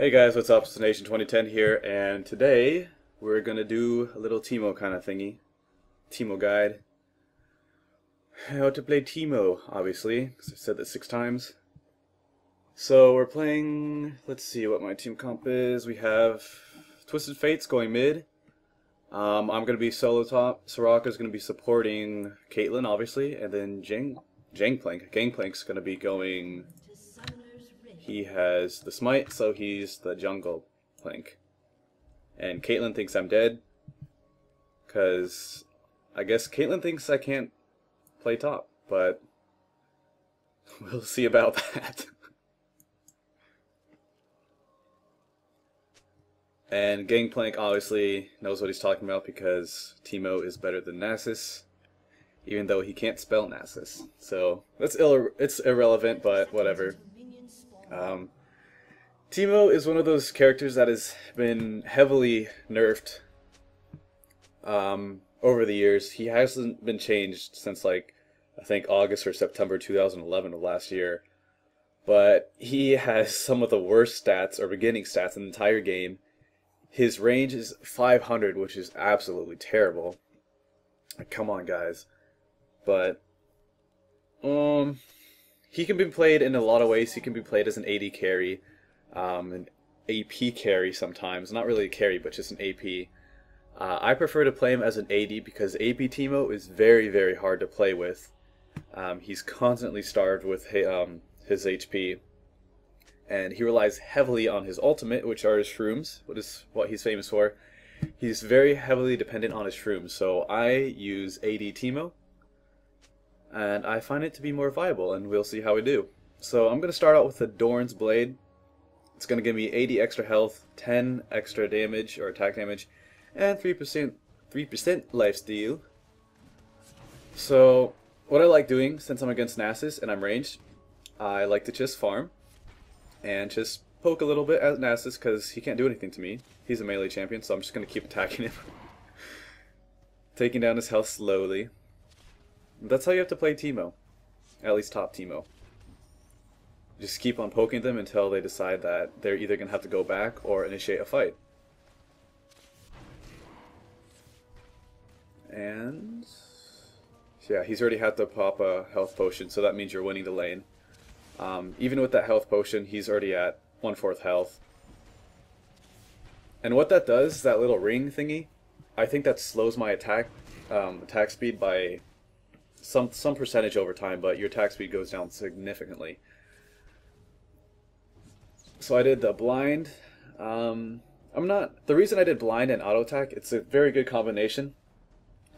Hey guys, what's up? It's Nation 2010 here, and today we're gonna do a little Teemo kind of thingy. Teemo guide. How to play Teemo, obviously, because I've said that 6 times. So we're playing, let's see what my team comp is. We have Twisted Fates going mid. I'm gonna be solo top. Soraka's gonna be supporting Caitlyn, obviously, and then Gangplank's gonna be going. He has the smite, so he's the jungle plank. And Caitlyn thinks I'm dead, because I guess Caitlyn thinks I can't play top, but we'll see about that. And Gangplank obviously knows what he's talking about because Teemo is better than Nasus, even though he can't spell Nasus. So it's irrelevant, but whatever. Teemo is one of those characters that has been heavily nerfed over the years. He hasn't been changed since like I think August or September 2011 of last year. But he has some of the worst stats or beginning stats in the entire game. His range is 500, which is absolutely terrible. Like, come on, guys. But he can be played in a lot of ways. He can be played as an AD carry, an AP carry sometimes. Not really a carry, but just an AP. I prefer to play him as an AD because AP Teemo is very, very hard to play with. He's constantly starved with his HP. And he relies heavily on his ultimate, which are his shrooms, what he's famous for. He's very heavily dependent on his shrooms, so I use AD Teemo. And I find it to be more viable, and we'll see how we do. So I'm going to start out with the Dorn's Blade. It's going to give me 80 extra health, 10 extra damage, or attack damage, and 3% lifesteal. So what I like doing, since I'm against Nasus and I'm ranged, I like to just farm and just poke a little bit at Nasus because he can't do anything to me. He's a melee champion, so I'm just going to keep attacking him. Taking down his health slowly. That's how you have to play Teemo. At least top Teemo. Just keep on poking them until they decide that they're either going to have to go back or initiate a fight. And yeah, he's already had to pop a health potion, so that means you're winning the lane. Even with that health potion, he's already at 1/4 health. And what that does, that little ring thingy, I think that slows my attack speed by some percentage over time, but your attack speed goes down significantly. So I did the blind. The reason I did blind and auto attack, it's a very good combination,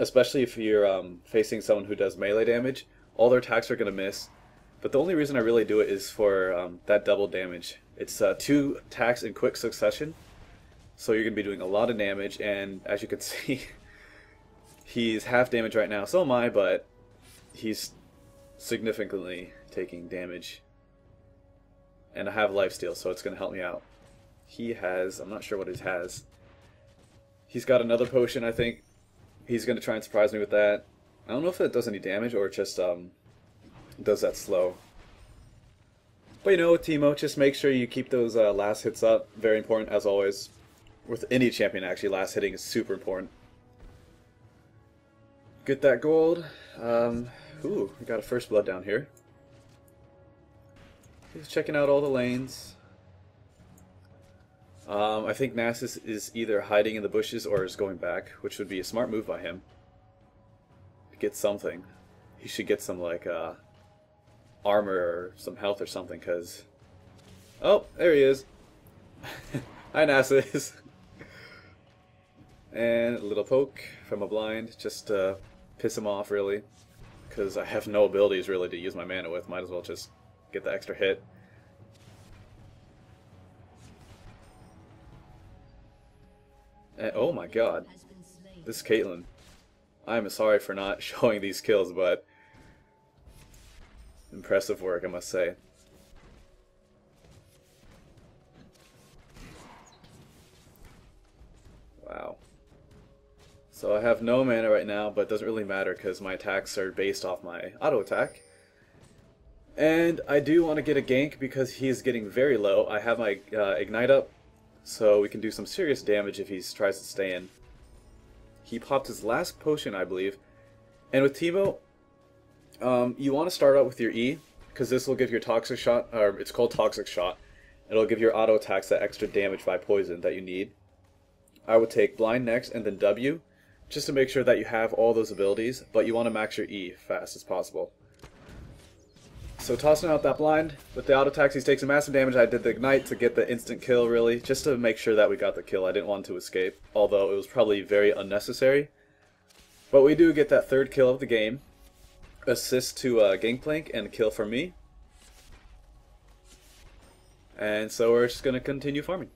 especially if you're facing someone who does melee damage. All their attacks are going to miss. But the only reason I really do it is for that double damage. It's 2 attacks in quick succession, so you're going to be doing a lot of damage, and as you can see, he's half damage right now, so am I, but he's significantly taking damage. And I have lifesteal, so it's going to help me out. He has, I'm not sure what he has. He's got another potion, I think. He's going to try and surprise me with that. I don't know if it does any damage or just does that slow. But you know, with Teemo, just make sure you keep those last hits up. Very important, as always. With any champion, actually, last hitting is super important. Get that gold. Ooh, we got a first blood down here. He's checking out all the lanes. I think Nasus is either hiding in the bushes or is going back, which would be a smart move by him. To get something. He should get some, like, armor or some health or something, because... Oh, there he is. Hi, Nasus. And a little poke from a blind, just to piss him off, really. Because I have no abilities, really, to use my mana with. Might as well just get the extra hit. And, oh my god. This is Caitlyn. I'm sorry for not showing these kills, but... impressive work, I must say. Wow. So I have no mana right now, but it doesn't really matter because my attacks are based off my auto attack. And I do want to get a gank because he is getting very low. I have my Ignite up, so we can do some serious damage if he tries to stay in. He popped his last potion, I believe. And with Teemo, you want to start out with your E, because this will give your toxic shot, or it's called toxic shot. It'll give your auto attacks that extra damage by poison that you need. I would take blind next and then W, just to make sure that you have all those abilities, but you want to max your E fast as possible. So tossing out that blind, with the auto attacks he's taking some massive damage. I did the ignite to get the instant kill really, just to make sure that we got the kill. I didn't want to escape, although it was probably very unnecessary. But we do get that third kill of the game. Assist to Gangplank and a kill from me. And so we're just going to continue farming.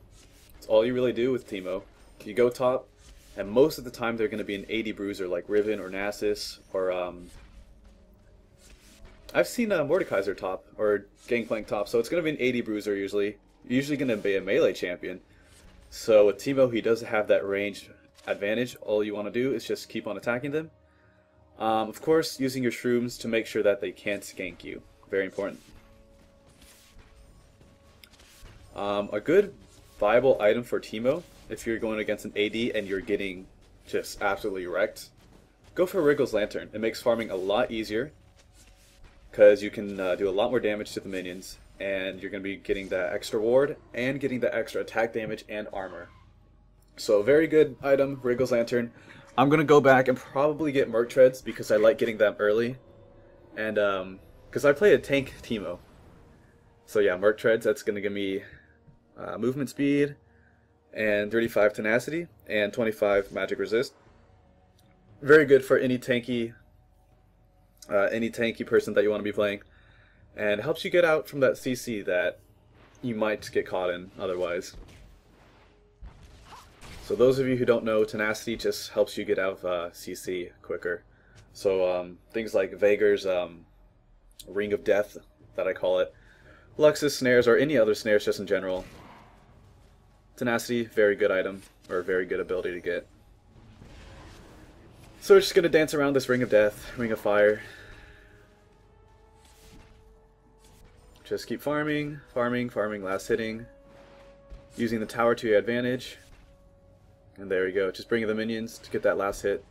That's all you really do with Teemo. You go top, and most of the time they're going to be an 80 bruiser like Riven or Nasus, or I've seen Mordekaiser top, or Gangplank top, so it's going to be an 80 bruiser usually. Usually going to be a melee champion. So with Teemo, he does have that range advantage. All you want to do is just keep on attacking them. Of course, using your shrooms to make sure that they can't gank you. Very important. A good viable item for Teemo, if you're going against an AD and you're getting just absolutely wrecked, go for Wriggle's Lantern. It makes farming a lot easier, because you can do a lot more damage to the minions, and you're going to be getting that extra ward and getting the extra attack damage and armor. So very good item, Wriggle's Lantern. I'm going to go back and probably get Merc Treads because I like getting them early. And because I play a tank Teemo. So yeah, Merc Treads, that's going to give me movement speed and 35 tenacity and 25 magic resist. Very good for any tanky person that you want to be playing. And helps you get out from that CC that you might get caught in otherwise. So those of you who don't know, tenacity just helps you get out of CC quicker. So things like Vaegar's Ring of Death, that I call it, Lux's snares, or any other snares just in general. Tenacity, very good item, or very good ability to get. So we're just going to dance around this Ring of Death, Ring of Fire. Just keep farming, farming, farming, last hitting. Using the tower to your advantage. And there we go, just bringing the minions to get that last hit.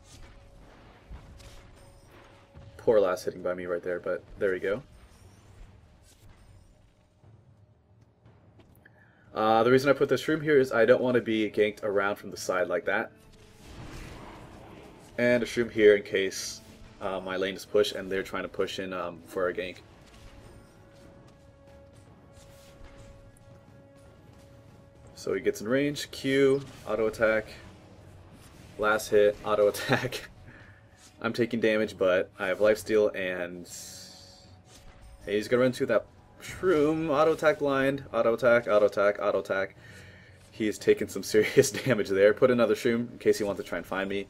Poor last hitting by me right there, but there we go. The reason I put this shroom here is I don't want to be ganked around from the side like that. And a shroom here in case my lane is pushed and they're trying to push in for a gank. So he gets in range, Q, auto attack, last hit, auto attack. I'm taking damage, but I have lifesteal, and hey, he's gonna run into that shroom, auto attack blind, auto attack, auto attack, auto attack. He's taken some serious damage there. Put another shroom in case he wants to try and find me.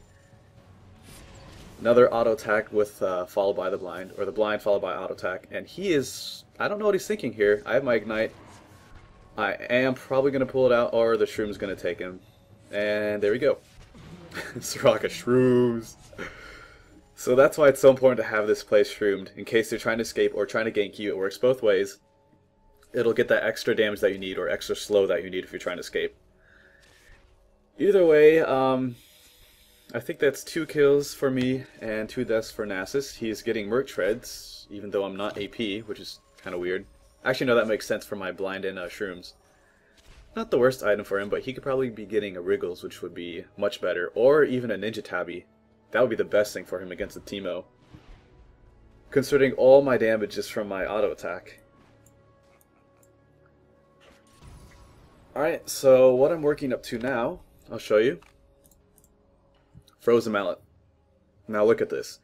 Another auto attack with followed by the blind, or the blind followed by auto attack, and he is, I don't know what he's thinking here. I have my ignite. I am probably going to pull it out, or the shroom's going to take him. And there we go. Soraka shrooms. So that's why it's so important to have this place shroomed. In case they're trying to escape or trying to gank you, it works both ways. It'll get that extra damage that you need, or extra slow that you need if you're trying to escape. Either way, I think that's 2 kills for me and 2 deaths for Nasus. He's getting Merc Treads, even though I'm not AP, which is kind of weird. Actually, no, that makes sense for my blind and shrooms. Not the worst item for him, but he could probably be getting a Wriggles, which would be much better. Or even a Ninja Tabby. That would be the best thing for him against the Teemo. Considering all my damage is from my auto attack. Alright, so what I'm working up to now, I'll show you. Frozen Mallet. Now look at this.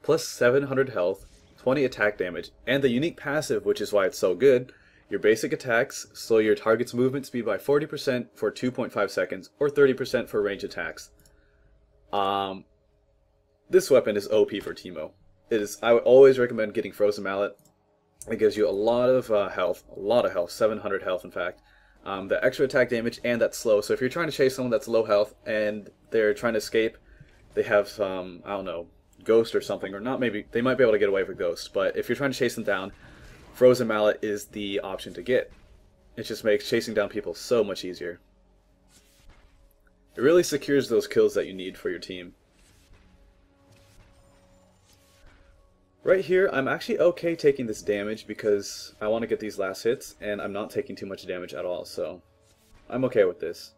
Plus 700 health. 20 attack damage, and the unique passive, which is why it's so good. Your basic attacks slow your target's movement speed by 40% for 2.5 seconds, or 30% for range attacks. This weapon is OP for Teemo. I would always recommend getting Frozen Mallet. It gives you a lot of health, 700 health in fact. The extra attack damage and that slow, so if you're trying to chase someone that's low health and they're trying to escape, they have some, I don't know, Ghost or something, or not, maybe they might be able to get away with Ghost, but if you're trying to chase them down, Frozen Mallet is the option to get. It just makes chasing down people so much easier. It really secures those kills that you need for your team. Right here, I'm actually okay taking this damage because I want to get these last hits, and I'm not taking too much damage at all, so I'm okay with this.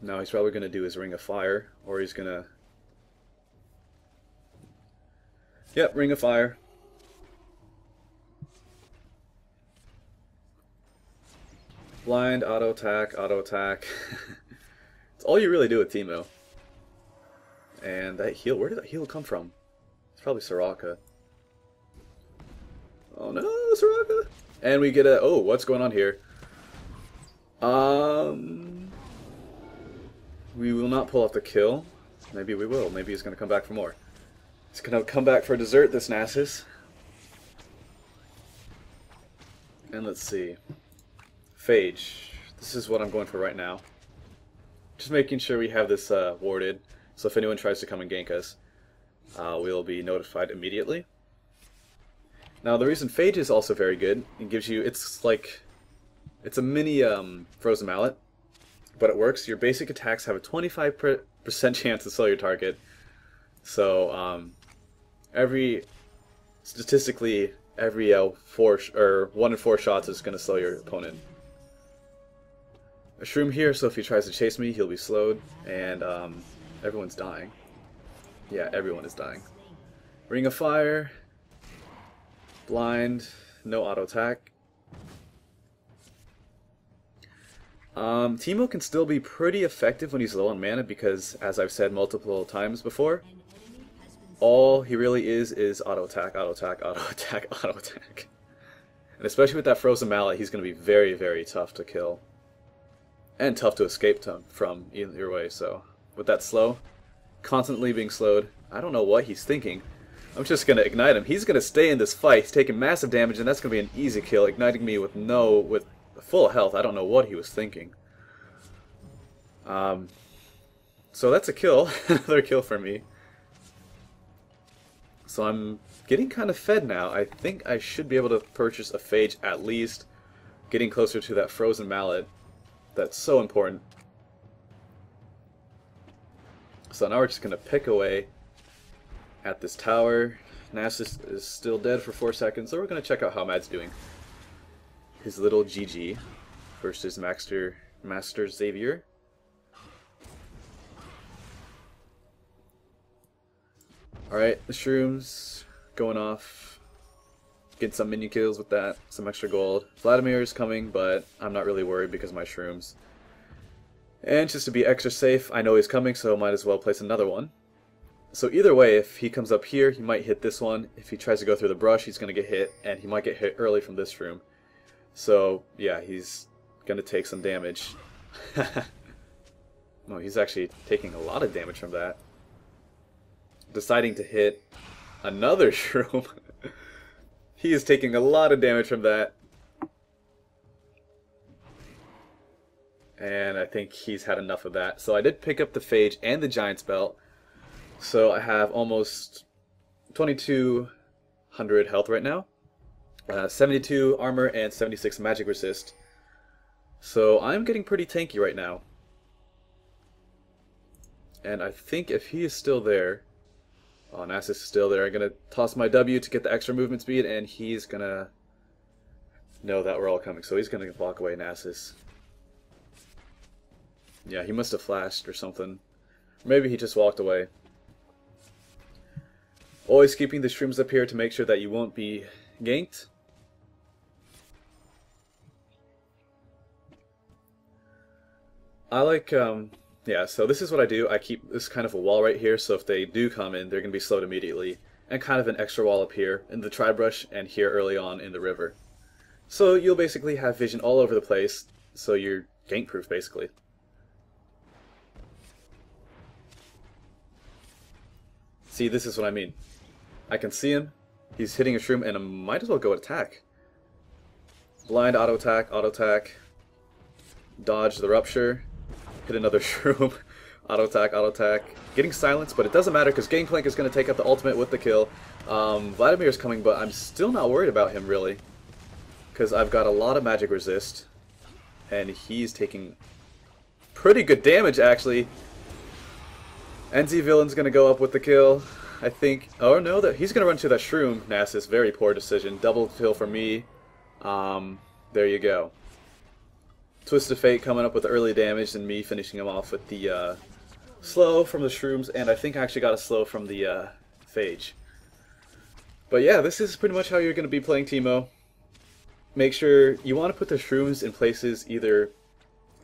Now he's probably going to do his Ring of Fire, or he's going to... Yep, Ring of Fire. Blind, auto attack, auto attack. It's all you really do with Teemo. And that heal, where did that heal come from? It's probably Soraka. Oh no, Soraka! And we get a, oh, what's going on here? We will not pull off the kill. Maybe we will. Maybe he's going to come back for more. He's going to come back for dessert, this Nasus. And let's see. Phage. This is what I'm going for right now. Just making sure we have this warded, so if anyone tries to come and gank us, we'll be notified immediately. Now the reason Phage is also very good, it gives you, it's a mini frozen mallet, but it works. Your basic attacks have a 25% chance to slow your target. So statistically every 1 in 4 shots is going to slow your opponent. A shroom here, so if he tries to chase me, he'll be slowed, and everyone's dying. Yeah, everyone is dying. Ring of Fire, blind, no auto attack. Teemo can still be pretty effective when he's low on mana because, as I've said multiple times before, all he really is auto attack, auto attack, auto attack, auto attack. And especially with that frozen mallet, he's going to be very, very tough to kill. And tough to escape from either way, so with that slow, constantly being slowed, I don't know what he's thinking. I'm just going to ignite him. He's going to stay in this fight. He's taking massive damage, and that's going to be an easy kill, igniting me with full health. I don't know what he was thinking. So that's a kill, another kill for me. So I'm getting kind of fed now. I think I should be able to purchase a Phage at least, getting closer to that frozen mallet. That's so important. So now we're just going to pick away at this tower. Nasus is still dead for 4 seconds, so we're going to check out how Mad's doing. His little GG versus Master Xavier. Alright, the shrooms going off. Get some minion kills with that, some extra gold. Vladimir is coming, but I'm not really worried because of my shrooms. And just to be extra safe, I know he's coming, so I might as well place another one. So either way, if he comes up here, he might hit this one. If he tries to go through the brush, he's going to get hit, and he might get hit early from this shroom. So yeah, he's going to take some damage. No, he's actually taking a lot of damage from that. Deciding to hit another shroom. He is taking a lot of damage from that. And I think he's had enough of that. So I did pick up the Phage and the Giant's Belt. So I have almost 2200 health right now. 72 armor and 76 magic resist. So I'm getting pretty tanky right now. And I think if he is still there... Oh, Nasus is still there. I'm going to toss my W to get the extra movement speed, and he's going to know that we're all coming. So he's going to block away Nasus. Yeah, he must have flashed or something. Maybe he just walked away. Always keeping the shrooms up here to make sure that you won't be ganked. I like... Yeah, so this is what I do. I keep this kind of a wall right here, so if they do come in, they're going to be slowed immediately. And kind of an extra wall up here in the tri-brush and here early on in the river. So you'll basically have vision all over the place, so you're gank-proof basically. See, this is what I mean. I can see him, he's hitting a shroom, and I might as well go attack. Blind auto attack, dodge the rupture. Hit another shroom. Auto attack. Getting silenced, but it doesn't matter because Gangplank is going to take out the ultimate with the kill. Vladimir's coming, but I'm still not worried about him really. because I've got a lot of magic resist, and he's taking pretty good damage actually. Nz Villian's gonna go up with the kill, I think. Oh no, that he's gonna run to that shroom. Nasus, very poor decision. Double kill for me. There you go. Twisted Fate coming up with early damage and me finishing him off with the slow from the shrooms, and I think I actually got a slow from the phage. But yeah, this is pretty much how you're going to be playing Teemo. Make sure you want to put the shrooms in places either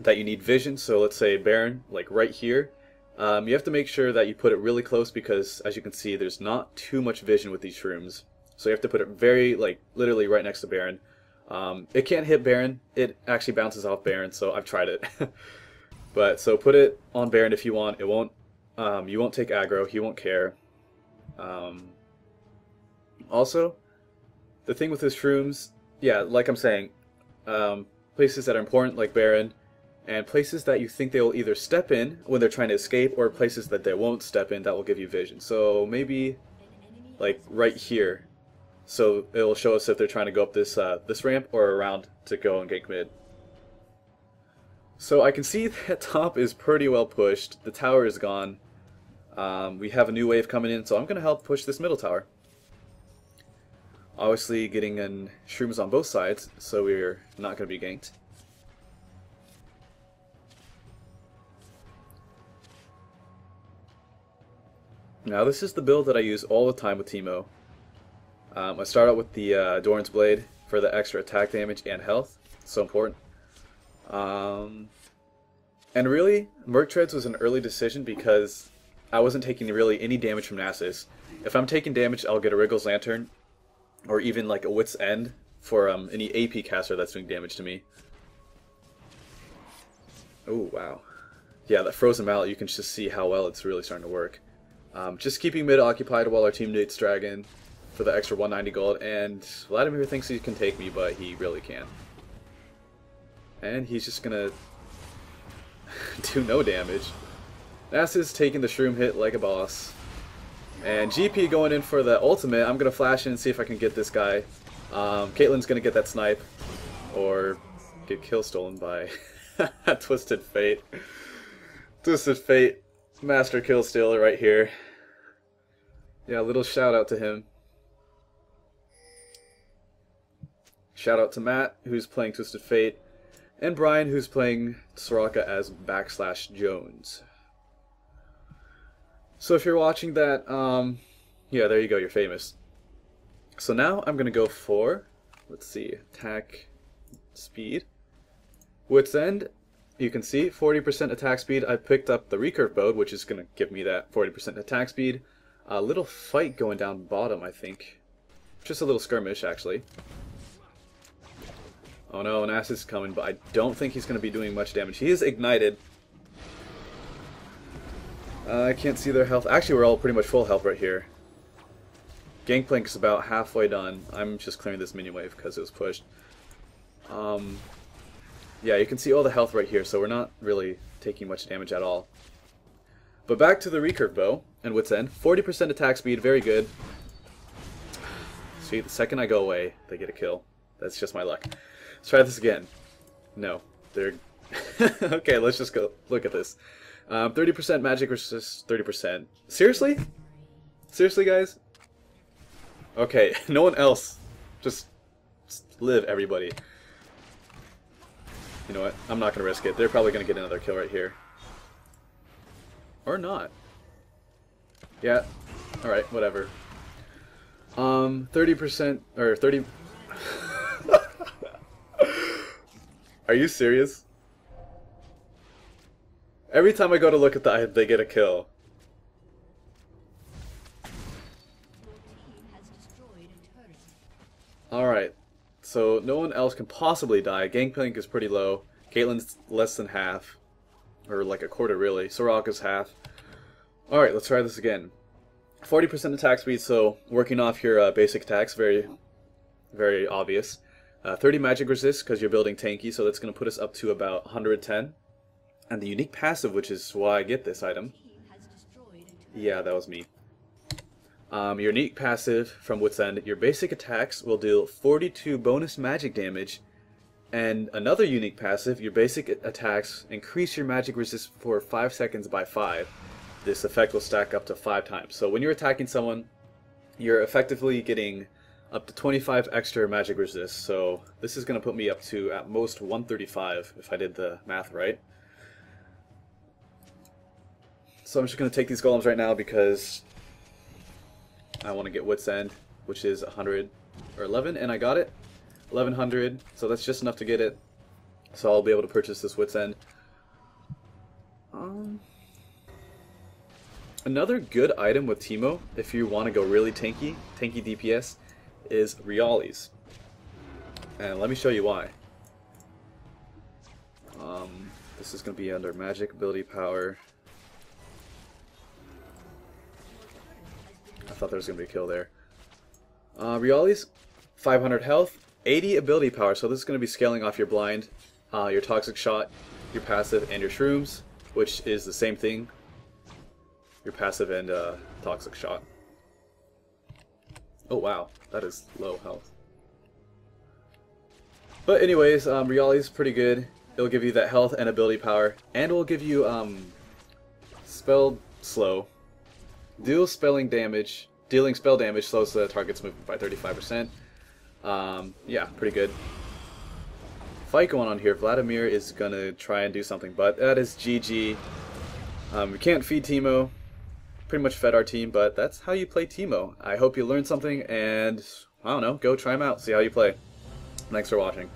that you need vision, so let's say Baron, like right here. You have to make sure that you put it really close because, as you can see, there's not too much vision with these shrooms. So you have to put it very, like, literally right next to Baron. It can't hit Baron. It actually bounces off Baron, so I've tried it. But so put it on Baron if you want. It won't. You won't take aggro. He won't care. Also, the thing with his shrooms, yeah, like I'm saying, places that are important like Baron, and places that you think they will either step in when they're trying to escape, or places that they won't step in that will give you vision. So maybe like right here. So it will show us if they're trying to go up this this ramp or around to go and gank mid. So I can see that top is pretty well pushed. The tower is gone. We have a new wave coming in, so I'm going to help push this middle tower. Obviously getting in shrooms on both sides, so we're not going to be ganked. Now this is the build that I use all the time with Teemo. I start out with the Doran's Blade for the extra attack damage and health. So important. And really, Merc Treads was an early decision because I wasn't taking really any damage from Nasus. If I'm taking damage, I'll get a Wriggle's Lantern, or even like a Wit's End for any AP caster that's doing damage to me. Oh wow. Yeah, that Frozen Mallet, you can just see how well it's really starting to work. Just keeping mid occupied while our teammates drag in for the extra 190 gold, and Vladimir thinks he can take me, but he really can't. And he's just gonna do no damage. Nasus taking the shroom hit like a boss. And GP going in for the ultimate. I'm gonna flash in and see if I can get this guy. Caitlyn's gonna get that snipe, or get kill stolen by Twisted Fate. Twisted Fate, master kill stealer right here. Yeah, a little shout out to him. Shout out to Matt, who's playing Twisted Fate, and Brian, who's playing Soraka as backslashjones. So if you're watching that, yeah, there you go, you're famous. So now I'm going to go for, let's see, attack speed. Wit's End, you can see 40% attack speed. I picked up the recurve bow, which is going to give me that 40% attack speed. A little fight going down bottom, I think. Just a little skirmish, actually. Oh no, Nasus is coming, but I don't think he's going to be doing much damage. He is ignited. I can't see their health. Actually, we're all pretty much full health right here. Gangplank is about halfway done. I'm just clearing this minion wave because it was pushed. Yeah, you can see all the health right here, so we're not really taking much damage at all. But back to the recurve bow and Wit's End. 40% attack speed, very good. See, the second I go away, they get a kill. That's just my luck. Let's try this again. No, they're... Okay, let's just go look at this. 30% magic resist, 30%. Seriously? Seriously, guys? Okay, no one else. Just live, everybody. You know what? I'm not going to risk it. They're probably going to get another kill right here. Or not. Yeah. Alright, whatever. 30%, or 30... Are you serious? Every time I go to look at the item, they get a kill. Alright, so no one else can possibly die. Gangplank is pretty low. Caitlyn's less than half. Or like a quarter, really. Soraka's half. Alright, let's try this again. 40% attack speed, so working off your basic attacks, very obvious. 30 magic resist, because you're building tanky, so that's going to put us up to about 110. And the unique passive, which is why I get this item. Yeah, that was me. Your unique passive from Wit's End, your basic attacks will deal 42 bonus magic damage, and another unique passive, your basic attacks increase your magic resist for 5 seconds by 5. This effect will stack up to 5 times. So when you're attacking someone, you're effectively getting up to 25 extra magic resist. So this is going to put me up to at most 135 if I did the math right. So I'm just going to take these golems right now because I want to get Wit's End, which is 100 or 11, and I got it. 1100, so that's just enough to get it. So I'll be able to purchase this Wit's End. Another good item with Teemo, if you want to go really tanky DPS, is Realities. And let me show you why. This is going to be under Magic, Ability, Power. I thought there was going to be a kill there. Realities, 500 health, 80 ability power, so this is going to be scaling off your blind, your toxic shot, your passive, and your shrooms, which is the same thing. Your passive and toxic shot. Oh wow, that is low health. But anyways, Reality's is pretty good. It'll give you that health and ability power, and it will give you spell slow. Dealing spell damage slows the target's movement by 35%. Yeah, pretty good. Fight going on here. Vladimir is gonna try and do something, but that is GG. We can't feed Teemo. Pretty much fed our team, but that's how you play Teemo. I hope you learned something, and I don't know, go try them out, see how you play. Thanks for watching.